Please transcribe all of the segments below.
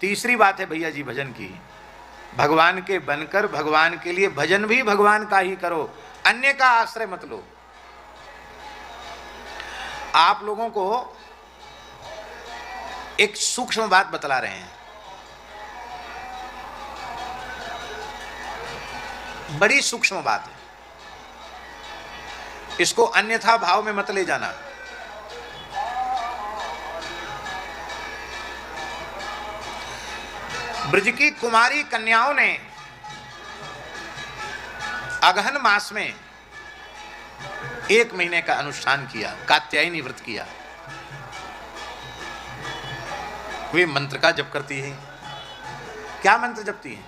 तीसरी बात है भैया जी भजन की, भगवान के बनकर भगवान के लिए भजन भी भगवान का ही करो, अन्य का आश्रय मत लो। आप लोगों को एक सूक्ष्म बात बतला रहे हैं, बड़ी सूक्ष्म बात है, इसको अन्यथा भाव में मत ले जाना। ब्रज की कुमारी कन्याओं ने अगहन मास में 1 महीने का अनुष्ठान किया, कात्यायनी व्रत किया। वे मंत्र का जप करती है। क्या मंत्र जपती है?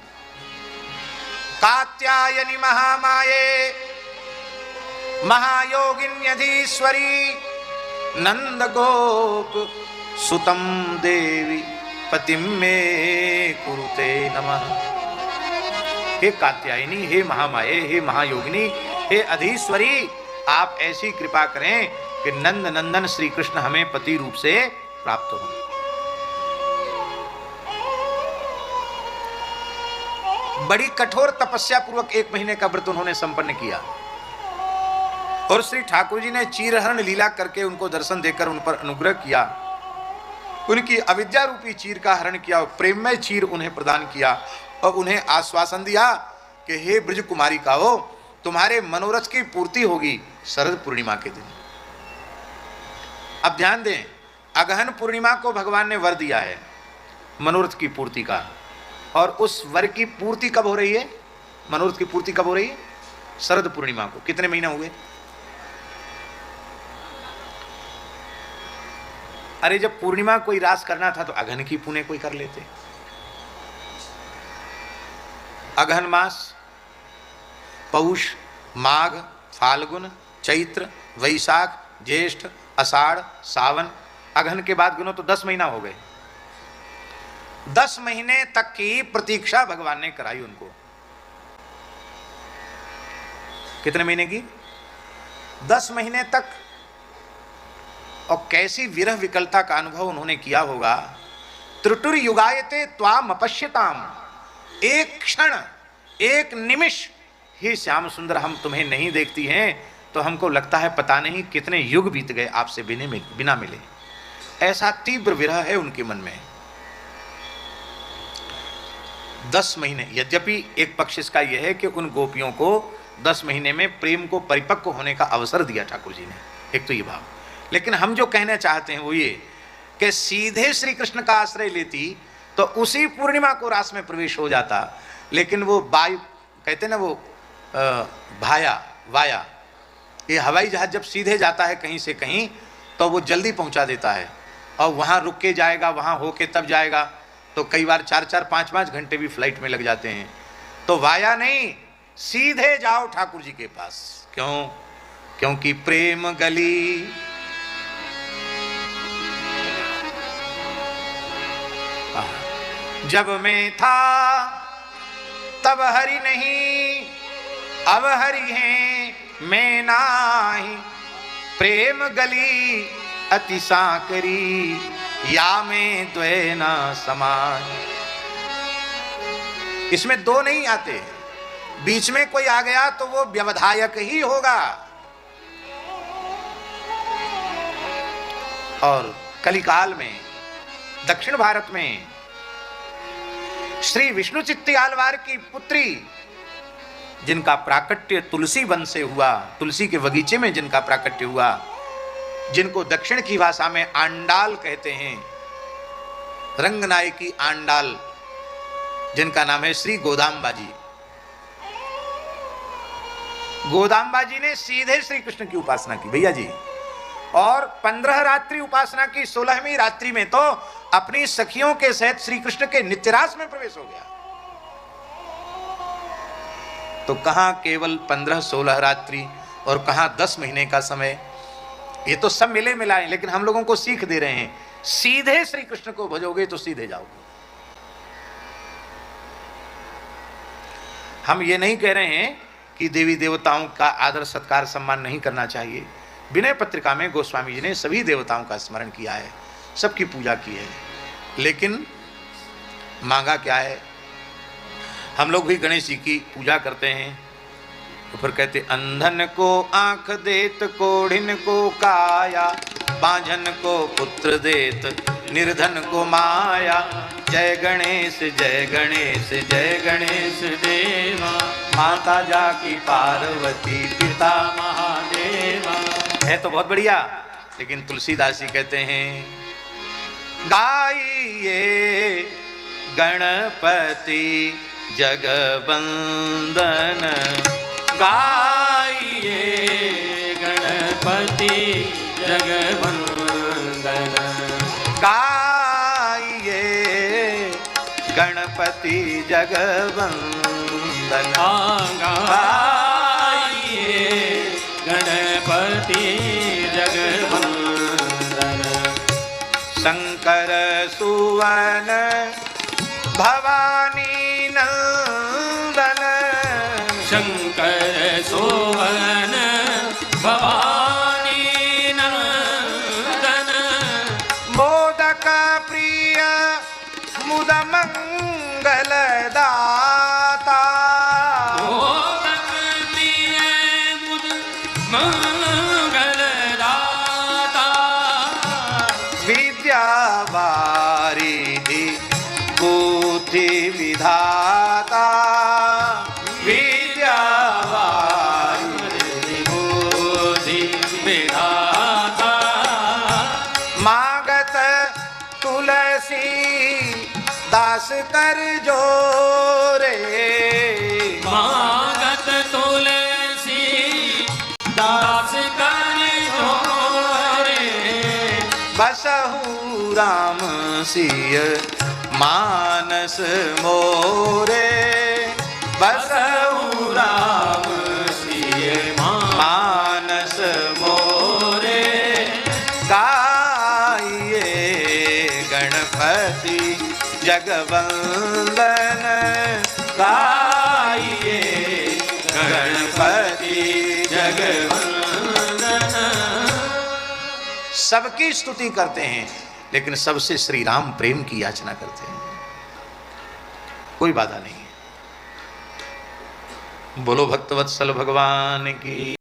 कात्यायनी महामाये महायोगिन्यधीश्वरी नंद गोप सुतम देवी पतिम में कुरुते नमः। हे कात्यायनी, हे महामाये, हे महायोगिनी, हे अधीश्वरी, आप ऐसी कृपा करें कि नंद नंदन श्री कृष्ण हमें पति रूप से प्राप्त हो। बड़ी कठोर तपस्या पूर्वक 1 महीने का व्रत उन्होंने संपन्न किया और श्री ठाकुर जी ने चीरहरण लीला करके उनको दर्शन देकर उन पर अनुग्रह किया, उनकी अविद्या रूपी चीर का हरण किया, प्रेममय चीर उन्हें प्रदान किया और उन्हें आश्वासन दिया कि हे ब्रज कुमारी का हो, तुम्हारे मनोरथ की पूर्ति होगी शरद पूर्णिमा के दिन। अब ध्यान दें, अगहन पूर्णिमा को भगवान ने वर दिया है मनोरथ की पूर्ति का, और उस वर की पूर्ति कब हो रही है? मनोरथ की पूर्ति कब हो रही है? शरद पूर्णिमा को। कितने महीने हुए? अरे जब पूर्णिमा कोई रास करना था तो अगहन की पुण्य कोई कर लेते। अगहन मास पौष, माघ, फाल्गुन, चैत्र, वैशाख, ज्येष्ठ, आषाढ़, सावन, अगहन के बाद गिनो तो 10 महीना हो गए। 10 महीने तक की प्रतीक्षा भगवान ने कराई उनको। कितने महीने की? 10 महीने तक। और कैसी विरह विकलता का अनुभव उन्होंने किया होगा। त्रुटुर युगायते त्वाम अपश्यताम, एक क्षण, एक निमिष, हे श्याम सुंदर हम तुम्हें नहीं देखती हैं तो हमको लगता है पता नहीं कितने युग बीत गए आपसे बिना मिले। ऐसा तीव्र विरह है उनके मन में। 10 महीने, यद्यपि एक पक्ष इसका यह है कि उन गोपियों को 10 महीने में प्रेम को परिपक्व होने का अवसर दिया ठाकुर जी ने, एक तो ये भाव। लेकिन हम जो कहना चाहते हैं वो ये कि सीधे श्री कृष्ण का आश्रय लेती तो उसी पूर्णिमा को रास में प्रवेश हो जाता, लेकिन वो वायु कहते ना, वो वाया, ये हवाई जहाज जब सीधे जाता है कहीं से कहीं तो वो जल्दी पहुंचा देता है, और वहाँ रुक के जाएगा, वहाँ होके तब जाएगा, तो कई बार 4-4, 5-5 घंटे भी फ्लाइट में लग जाते हैं। तो वाया नहीं, सीधे जाओ ठाकुर जी के पास। क्यों? क्योंकि प्रेम गली जब मैं था तब हरि नहीं, अब हरि हैं मैं नाही, प्रेम गली अति साकरी, या में द्वै ना समान। इसमें दो नहीं आते, बीच में कोई आ गया तो वो व्यवधायक ही होगा। और कलिकाल में दक्षिण भारत में श्री विष्णु चित्ती आलवार की पुत्री, जिनका प्राकट्य तुलसी वन से हुआ, तुलसी के बगीचे में जिनका प्राकट्य हुआ, जिनको दक्षिण की भाषा में आंडाल कहते हैं, रंगनायकी आंडाल, जिनका नाम है श्री गोदाम्बा जी। गोदाम्बा जी ने सीधे श्री कृष्ण की उपासना की भैया जी, और 15 रात्रि उपासना की। 16वीं रात्रि में तो अपनी सखियों के सहित श्री कृष्ण के नित्यरास में प्रवेश हो गया। तो कहां केवल 15-16 रात्रि और कहां 10 महीने का समय, ये तो सब मिले मिलाए, लेकिन हम लोगों को सीख दे रहे हैं, सीधे श्री कृष्ण को भजोगे तो सीधे जाओगे। हम ये नहीं कह रहे हैं कि देवी देवताओं का आदर सत्कार सम्मान नहीं करना चाहिए। विनय पत्रिका में गोस्वामी जी ने सभी देवताओं का स्मरण किया है, सबकी पूजा की है, लेकिन मांगा क्या है? हम लोग भी गणेश जी की पूजा करते हैं तो फिर कहते अंधन को आंख देत, कोढ़िन को काया, बांझन को पुत्र देत, निर्धन को माया। जय गणेश जय गणेश जय गणेश देवा, माता जाकी पार्वती पिता महादेवा। है तो बहुत बढ़िया, लेकिन तुलसीदास जी कहते हैं गाइए गणपति जगवंदन, गाइए गणपति जगवंदन, गाइए गणपति जगवंदन, गाइए गणपति जगवंदन। शंकर सुवन भवानी नंदन, शंकर सोवन भवानी नंदन, मोदक प्रिय मुद मंगलदाता, मोदक प्रिय मुद मंगलदाता, विद्या वारिधि बुद्धि विधाता, विद्या वारिधि बुद्धि विधाता, मागत तुलसी दास कर जोरे, मागत तुलसी दास कर जोरे, बसहु राम सिय मानस मोरे, बसहु राम सिय मानस मोरे। गाइए गणपति जगवंदन, गाइए गणपति जगवंदन। सबकी स्तुति करते हैं, लेकिन सबसे श्री राम प्रेम की याचना करते हैं। कोई बाधा नहीं। बोलो भक्तवत्सल भगवान की।